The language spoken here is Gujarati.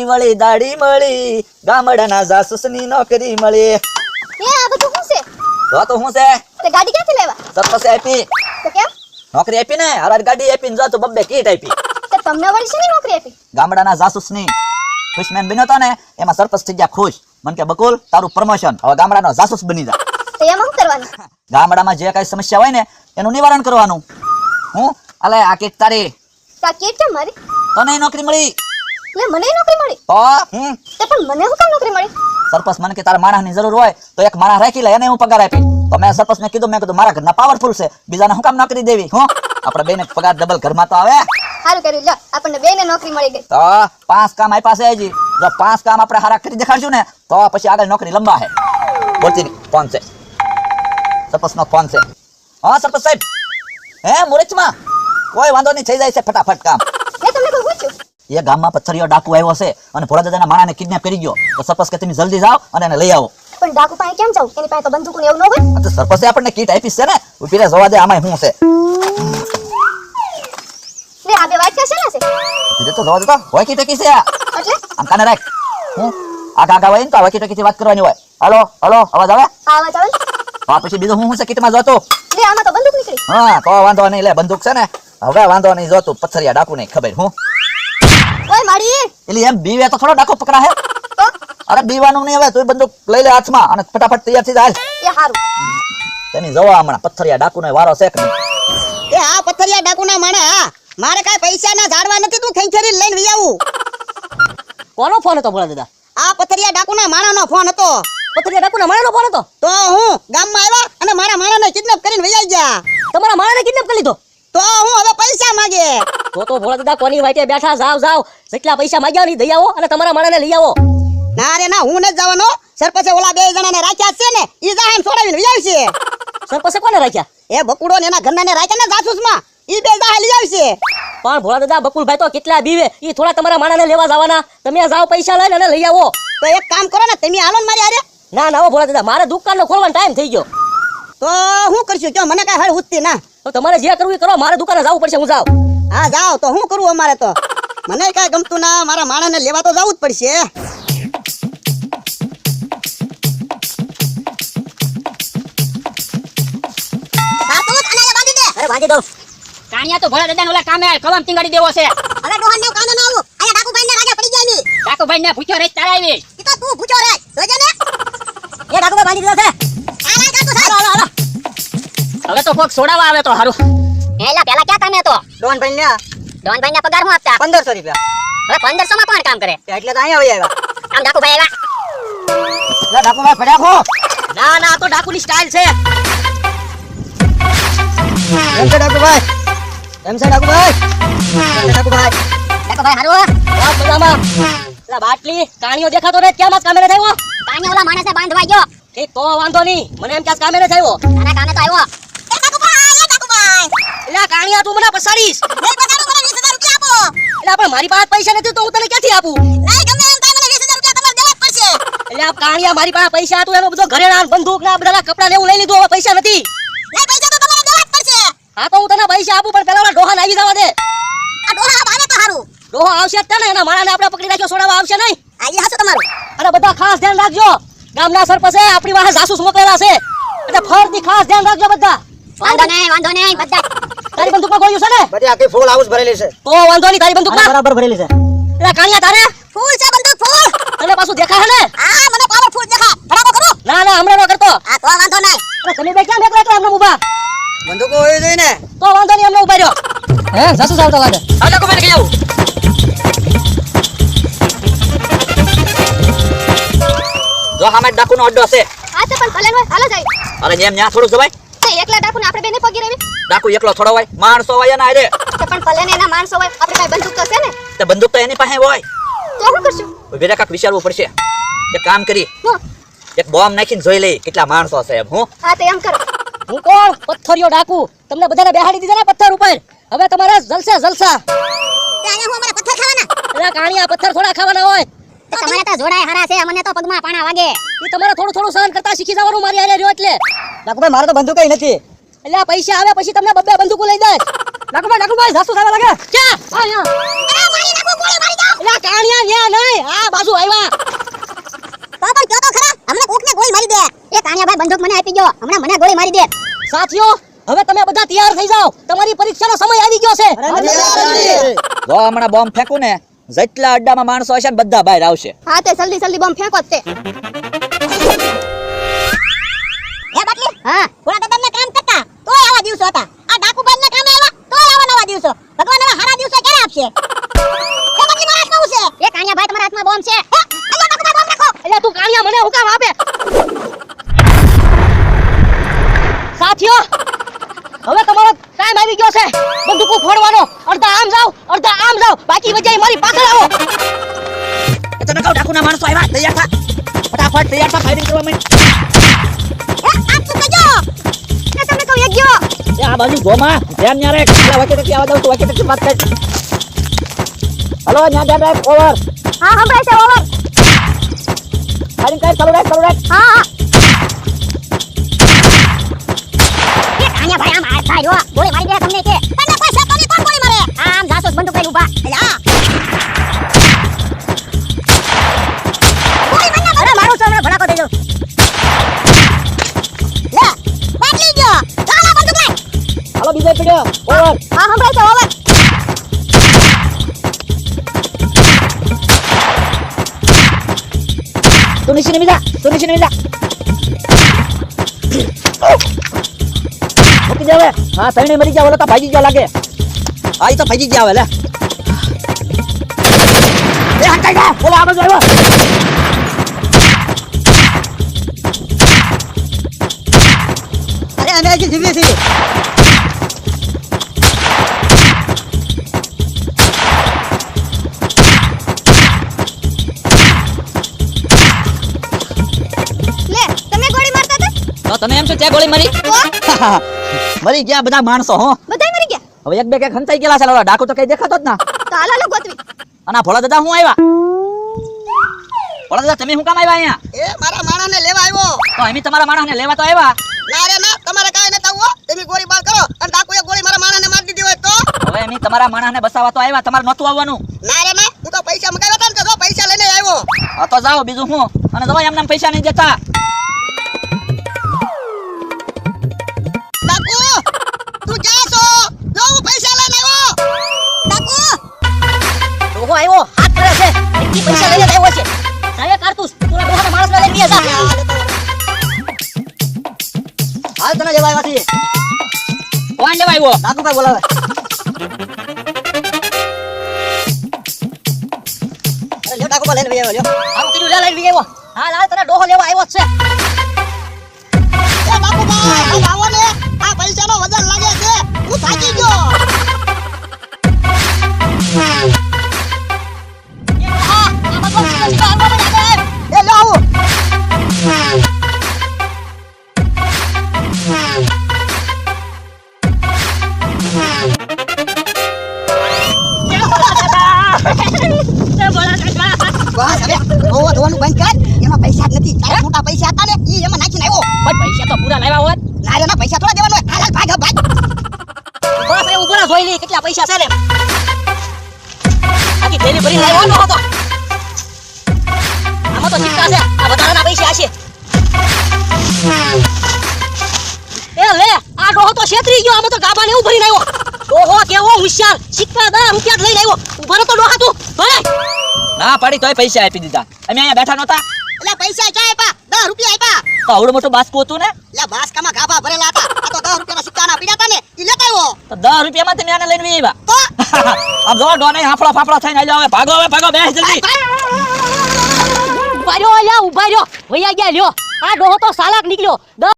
નોકરી વળી દાડી મળી, ગામડાના જાસૂસની નોકરી મળી. એ આ બધું શું છે? તો હું છે તે ગાડી ક્યાંથી લેવા? સરપંચે આપી. તો કેમ? નોકરી આપી ને, હારા ગાડી આપીને જો તો બબ્બે કીટ આપી. તે તમને વળી શેની નોકરી આપી? ગામડાના જાસૂસની. ખુશમેન બન્યો તો ને એમાં સરપંચ થઈ ગયા ખુશ. મન કે બકુલ તારું પ્રમોશન, હવે ગામડાનો જાસૂસ બની જા. તો એમાં શું કરવાનું? ગામડામાં જે કઈ સમસ્યા હોય ને એનું નિવારણ કરવાનું. હું અલે આ કીટ તારી. કા કેટ કેમ મારી? તને નોકરી મળી. લે મને નોકરી મળી. તો તે પણ મને શું કામ નોકરી મળી? સરપંચ મને કે તારા માણસની જરૂર હોય તો એક માણસ રાખી લે, એને હું પગાર આપી. તો મેં સરપંચને કીધું, મેં કીધું મારા ઘરના પાવરફુલ છે, બીજાને હું કામ નોકરી દેવી? હું આપણે બેને પગાર ડબલ ઘરમાં તો આવે. સારું કર્યું, લો આપણને બેને નોકરી મળી ગઈ. તો 5 કામ આપ્યા છે હજી. જો 5 કામ આપણે હારા કરી દેખાડશું ને તો પછી આગળ નોકરી લંબા છે. બોલતી ફોન છે, સરપંચનો ફોન છે. હા સરપંચ સાહેબ. હે મુરચમાં કોઈ વાંધો નહીં, થઈ જાય છે ફટાફટ કામ. મેં તમને કોઈ પૂછ્યું? એ ગામમાં પથ્થરિયો ડાકુ આવ્યો છે અને ભોળા દાદાના માણાને કિડનેપ કરી ગયો. તો સરપંચ કે તમે જલ્દી જાઓ અને એને લઈ આવો. પણ ડાકુ પાસે કેમ જાવ? એની પાસે તો બંદૂક ને એવું ન હોય. તો સરપંચે આપણને કીટ આપી છે ને, ઉભી રે જોવા દે આમાં શું છે. લે આ બે વાટકા શેના છે? ધીરે તો જોવા દે તો હોય કીટ કી છે આ. એટલે આમ કાને રાખ. હું આગા હોય ને તો વકીટ કીથી વાત કરવાની હોય. હાલો હાલો અવાજ આવે? આવા ચાલ. હા પછી બીજું હું છે કીટમાં જોતો? લે આમાં તો બંદૂક નીકળી. હા તો વાંધો નહીં, લે બંદૂક છે ને, હવે વાંધો નહીં, જોતું પથ્થરિયા ડાકુ નહીં ખબર. હું ઓય માડી એટલે એમ બીવે તો થોડો ડાકુ પકડા હે. તો અરે બીવાનું નહીં, હવે તું બંદૂક લઈ લે હાથમાં અને ફટાફટ તૈયાર થઈ જા. એ હારું. તેની જોવા હમણાં પથ્થરિયા ડાકુનો વારો છે કે નહીં? એ આ પથ્થરિયા ડાકુના માણા, હા મારે કાઈ પૈસા ના ઝાડવા નથી, તું ખેંચેરી લઈને વી આવું. કોનો ફોન હતો ભોળા દાદા? આ પથ્થરિયા ડાકુના માણાનો ફોન હતો. પથરિયા ડાકુના માણાનો ફોન હતો? તો હું ગામમાં આવ્યા અને મારા માણાને કિડનેપ કરીને વઈ આવી ગયા. તમારા માણાને કિડનેપ કરી લીધો? તો હું હવે પૈસા માંગે. તો ભોળા દાદા કોની વાટે બેઠા? જાવ જેટલા પૈસા માંગ્યા ની દઈ આવો અને તમારા માણાને લઈ આવો. ના રે ના, હું નથી જવાનો. સરપંચે ઓલા 2 જણાને રાખ્યા છે ને, ઈ જાહેન છોડાવીને વઈ આવશે. સરપંચે કોને રાખ્યા? એ બકુડો ને એના ઘરનાને રાખ્યા ને જાસૂસમાં, ઈ 2 જાહે લઈ આવશે. પણ ભોળા દાદા બકુલભાઈ તો કેટલા બીવે, ઈ થોડા તમારા માણાને લેવા જવાના. તમે જાઓ પૈસા લઈને અને લઈ આવો. તો એક કામ કરો ને, તમે હાલો ને મારી હારે. ના ભોળા દાદા, મારે દુકાનનો ખોલવાનો ટાઈમ થઈ ગયો. તો હું કરશું કયો? મને કાઈ હળ ઉઠતી ના. તો તમારે જે કરવું એ કરો, મારે દુકાને જવું પડશે. હું જાઉં. હા જાઓ, તો હું કરું અમારે તો? મને કાઈ ગમતું ના, મારા માણાને લેવા તો જવું જ પડશે. અરે બાંધી દો. કાણિયા તો ભોળા દાદાને ઓલા કામે કલમ ટીંગાડી દેવો છે. હવે ડોહન ને કાનો ના આવું. આયા ડાકુભાઈ ને રાજા પડી જાય ની. ડાકુભાઈ ને પૂછ્યો રે તારા આવી. ઈ તો તું પૂછો રે. જોજે ને. એ ડાકુભાઈ બાંધી દીધા છે. આલા કાકુ સાહેબ. હાલો. હવે તો કોક છોડાવવા આવે તો હારું. એલા પેલા ક્યાં કામે હતો? ડોહનભાઈ ને ડોનભાઈ ના પગાર હું આપતા? 1500 રૂપિયા. હવે 1500 માં કોણ કામ કરે? એટલે તો અહીંયા આવી આવ્યા. આમ ડાકુભાઈ આવ્યા. લે ડાકુભાઈ ફડ્યા ખો. ના તો ડાકુની સ્ટાઇલ છે. એમ છે ડાકુભાઈ. એમ છે ડાકુભાઈ. ડાકુભાઈ. ડાકુભાઈ હારું? બસ મજામાં. પેલા બાટલી કાણીઓ દેખાતો ને, કેમ આજ કામે નથી આવ્યો? કાને ઓલા માણસે બાંધવા ગયો. ઠીક તો વાંધો નહીં, મને એમ કે આજ કામે નથી આવ્યો. આના કામે તો આવ્યો. એ ડાકુભાઈ. એટલે કાણીયા તું મને પસાડીશ. એ પગારો મને 20000 રૂપિયા આપો. એટલે પણ મારી પાસે પૈસા નથી તો હું તને ક્યાંથી આપું? નહીં ગમે એમ થાય, મને 20000 રૂપિયા તમારે દેવા જ પડશે. એટલે આ કાણીયા મારી પાસે પૈસા હતું, એનો બધો ઘરેણાં બંદૂક ના બધા કપડા ને એવું લઈ લીધું, હવે પૈસા નથી. નહીં પૈસા તો તમારે દેવા જ પડશે. હા તો હું તને પૈસા આપું, પણ પેલા ડોહાને આવી જવા દે. આ ડોહા આવે તો હારું. ડોહો આવશે જ ને, એના માણાને આપણે પકડી રાખ્યો, છોડાવવા આવશે નહીં. આઈ હશે તમારું. અને બધા ખાસ ધ્યાન રાખજો, ગામના સરપંચે આપણી પાસે જાસૂસ મોકલેલા છે, એટલે ફરથી ખાસ ધ્યાન રાખજો બધા. વાંધો નહીં બધા. તારી બંદૂકમાં ગોળ્યું છે ને? બધી આખી ફૂલ હાઉસ ભરેલી છે. તો વાંધો નહીં, તારી બંદૂકમાં બરાબર ભરેલી છે. એટલે કાણીયા તારે ફૂલ છે બંદૂક ફૂલ. તને પાછું દેખાય ને? આ મને પાવરફુલ દેખા. ભડાકો કરો. ના હમણાં ન કરતો. આ તો વાંધો નહીં. એટલે તમે બે ક્યાં એકલા એમને ઊભા? બંદૂકો હોવી જોઈએ ને. તો વાંધો નહીં, એમને ઊભા રહ્યો. હે જાસૂસ આવતો લાગે. આ ડાકુભાઈને કહી આવું. જો હામે ડાકુનો અડ્ડો છે. આ તો પણ ભલે હોય, હાલો જાય. અરે જેમ ન્યા થોડું જવાય. તે એકલા ડાકુને આપણે બેને પગી રહેવી. ડાકુ એકલો થોડો હોય, માણસો હોય ને આરે. તે પણ ભલે ને એના માણસો હોય, આપણે કાઈ બંદૂક તો છે ને? તે બંદૂક તો એની પાસે હોય. તો શું કરશું? ઉભી કાક વિચારવું પડશે. એક કામ કરી, હું? એક બોમ્બ નાખીને જોઈ લઈ કેટલા માણસો છે એમ. હું હા તો એમ કરો. હું કોણ? પથ્થરિયો ડાકુ. તમને બધાને બેહાડી દીધા ને પથ્થર ઉપર. હવે તમારે જલસા. તે અહીંયા હું અમારા પથ્થર ખાવાના. એટલે કાણીયા પથ્થર થોડા ખાવાના હોય. તો તમારે તો જોડાય હારા છે, અમને તો પગમાં પાણા વાગે. એ તમારે થોડું સહન કરતા શીખી જવાનું મારી હારે રહ્યો એટલે. ડાકુભાઈ મારે તો બંદૂક નથી. એટલે આ પૈસા આવે પછી તમને બબ્બે બંદૂકો લઈ દઈશ. ડાકુભાઈ જાસૂસ આવવા લાગે. ક્યાં? અહીંયા. અરે મારી નાખો, ગોળી મારી જાઓ. અલ્યા કાણિયા ન્યા નહીં આ બાજુ આવ્યા. તો પણ કયો તો ખરા હમણાં કોકને ગોળી મારી દે. એ કાનિયાભાઈ બંદૂક મને આપી ગયો. હમણાં મને ગોળી મારી દે. સાથીઓ હવે તમે બધા તૈયાર થઈ જાઓ, તમારી પરીક્ષાનો સમય આવી ગયો છે. જો હમણાં બોમ્બ ફેંકું ને, જેટલા અડ્ડામાં માણસો હશે ને બધા બહાર આવશે. હા તે જલ્દી બોમ્બ ફેંકો જ તે. હે બાટલી હા થોડા દાદાને કામ કરતા તોય આવા દિવસો હતા. આ ડાકુબાજના કામે આવ્યા તોય આવા નવા દિવસો. ભગવાન આવા હારા દિવસો ક્યારે આપશે? એ બાટલી મારા હાથમાં હું છે? એ કાનિયાભાઈ તમારા હાથમાં બોમ્બ છે. અલ્યા ડાકુબા બોમ્બ રાખો. એટલે તું કાણિયા મને હુકામ આપે. સાથીઓ હવે તમારો ટાઈમ આવી ગયો છે બંદૂકો ફોડવાનો. અડધા આમ જાઓ અડધા આમ જાઓ, બાકી વજાઈ મારી પાછળ આવો. એ તને કહું ડાકુના માણસો આવ્યા, તૈયાર થા. ફટાફટ તૈયાર થા, ફાયરિંગ કરવા માંડ. આપ શું કરજો? એ તમને કહું એક ગયો. એ આ બાજુ જોમાં ધ્યાન ન્યા રાખ. પેલા વકેટેથી આવા દઉં તો વકેટેથી વાત કર. હલો ન્યા ધ્યાન રાખ. ઓવર. હા સંભળાય છે ઓવર. ફાયરિંગ કર. ચાલુ રાખ, ચાલુ રાખ. હા એ કાનિયાભાઈ આમ હાથ થાય જો. ગોળી મારી દે તમને કે. તને કોઈ છે તને કોણ ગોળી મારે? આમ જાસૂસ બંદૂક લઈને ઊભા. અલ્યા અરે મારું છે હમણાં ભડાકો થઈ જાવ. લે બાટલી ગયો. ચાલા બંદૂક લઈ. હાલો બીજો પીડ્યો. ઓવર. હા સંભળાય છે ઓવર. તું નીચે નમી જા. મૂકી દે હવે. હા તઈને મરી ગયા, ઓલો તો ભાગી ગયા લાગે. હા ઈ તો ભાગી ગયા હવે લે. એ હટાઈ જા. ઓલો આ બાજુ આવ્યો. અરે અમે હજી જીવીએ છીએ. લે તમે ગોળી મારતા હતા? તો તને એમ છે ત્યાં ગોળી મરી? મરી ગયા બધા માણસો હો. બધાય મરી ગયા. હવે એક બે કે ખંતાઈ ગયેલા છે. ઓલા ડાકુ તો કઈ દેખાતો જ ના. તો હાલો લો ગોતવી. અને આ ભોળા દાદા હું આવ્યા? ભોળા દાદા તમે શું કામ આવ્યા અહીંયા? એ મારા માણાને લેવા આવ્યો. તો એમ તમારા માણસને લેવા તો આવ્યા. ના રે ના તમારે કાંઈ નતા આવો. તમે ગોળી બાર કરો અને ડાકુએ ગોળી મારા માણાને મારી દીધી હોય તો? હવે એમ તમારા માણસને બસાવવા તો આવ્યા, તમારે નહોતું આવવાનું. ના રે ના હું તો પૈસા મગાવ્યા હતા ને તો પૈસા લઈને આવ્યો. હા તો જાઓ બીજું હું. અને દવા એમને પૈસા નહીં દેતા. ડાકુ તું ક્યાં છો? જો હું પૈસા લઈને આવ્યો. ડાકુ ડોહો આવ્યો હાથ કરે છે, એટલી પૈસા લઈને જ આવ્યો છે. સાહેબ કારતુસ પૂરા ડોહાના માણસને લઈને જા. હાલ તને લેવા આવ્યા છીએ. કોણ લેવા આવ્યો? ડાકુભાઈ બોલાવે. અરે લ્યો ડાકુભાઈ લઈને આવ્યો લ્યો. આવું કીધું લે લઈને આવ્યો. હા લાલ તને ડોહો લેવા આવ્યો જ છે. એ ડાકુભાઈ અહીં આવો ને. આ પૈસાનો વજન લાગે છે. હું થાકી ગયો. હા આ ભગવાન શ્રી કૃષ્ણ આવવા મને આવે. એ લ્યો આવું. બસ હવે રોવા ધોવાનું બંધ કર. એમાં પૈસા જ નથી. તારા મોટા પૈસા હતા ને ઈ એમાં નાખીને આવ્યો. પણ પૈસા તો પૂરા લાવ્યા હોત. ના રે ના પૈસા થોડા દેવાનું હોય. હાલ ભાગ ભાગ. બસ એ ઉભરા જોઈ લે કેટલા પૈસા છે ને. આખી થેલી ભરીને લાવ્યો નો હતો. આમાં તો સિક્કા છે, આ વધારાના પૈસા હશે. એ લે આ ડોહો તો છેતરી ગયો. આમાં તો ગાબાને એવું ભરીને આવ્યો. ડોહો કેવો હોશિયાર, સિક્કા 10 રૂપિયા જ લઈને આવ્યો. ઉભારો તો ડોહા તું ભરે. ના પાડી તોય પૈસા આપી દીધા. અમે અહીંયા બેઠા નહોતા. એટલે પૈસા ક્યાં આપ્યા? 10 રૂપિયા આપ્યા. તો આવડું મોટું બાસ્કું હતું ને. એટલે બાસકામાં ગાભા ભરેલા હતા. આ તો 10 રૂપિયાના સિક્કાના પીડા હતા ને ઈ લેતા આવ્યો. તો 10 રૂપિયામાં તમે આને લઈને આવ્યા. તો આમ જો ડોને હાફળો ફાફળો થઈને આવી જાવ. હવે ભાગો બેસ જલ્દી. ઉભા રહ્યો અલ્યા ઉભા રહ્યો. વૈયા ગયા લ્યો. આ ડોહો તો સાલાક નીકળ્યો.